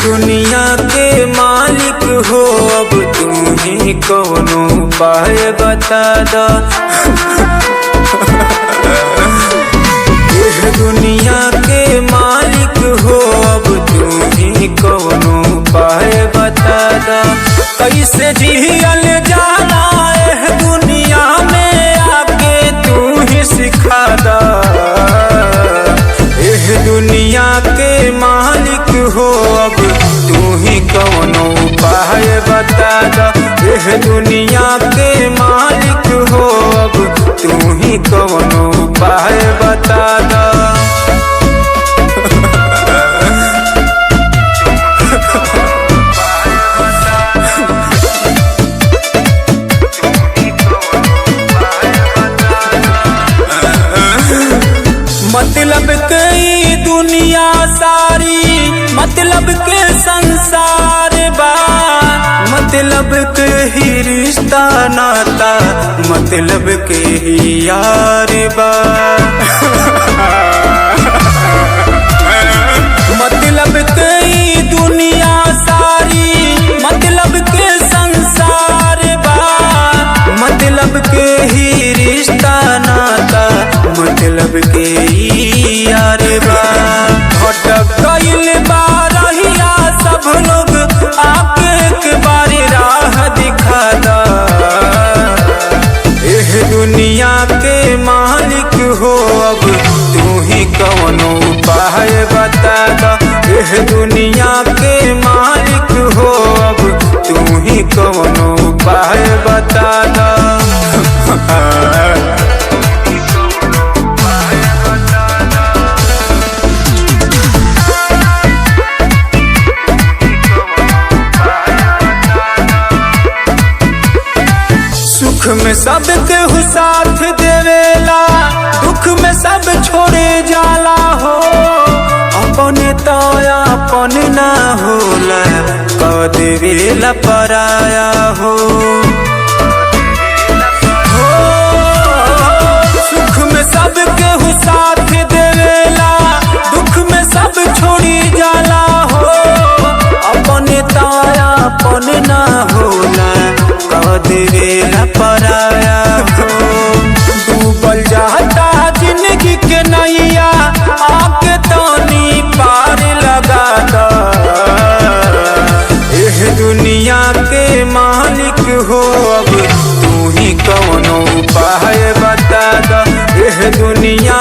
दुनिया के मालिक हो, अब तू ही कौनो उपाय बता दा। दुनिया के मालिक हो, अब तू ही कौनो उपाय बता दा। कैसे जियल जाना है दुनिया में आके तू ही सिखा दा। दुनिया के मालिक हो, अब तू ही कौनो उपाय बता दा। दुनिया के मालिक हो, अब तू ही कौनो उपाय बता दा। मतलब कई दुनिया सारी, मतलब के संसार बा, मतलब के ही रिश्ता नाता, मतलब के ही यार बा। मतलब कई दुनिया सारी, मतलब के संसार बा, मतलब के ही रिश्ता नाता, मतलब के यार बा। भटक गइल बा रहिया सब लोग, आके एक बारी राह दिखा दा। दुनिया के मालिक हो, अब तू ही कौनो उपाय बता दा। दुनिया के मालिक हो, अब तू ही कौनो उपाय बता दा। सुख में सब केहू साथ देवेला, दुख में सब छोड़े जाला हो। अपने तो अपन ना होला, कह देवेला पराया हो। सुख में सब केहू साथ देवेला, दुख में सब छोड़ी जाला हो। अपने तो अपन ना होला, कह देवेला पराया हो। डूबल जाता जिंदगी के नैया, आके तानी पार लगा दा। दुनिया के मालिक हो, अब तू ही कौनो उपाय बता दा। दुनिया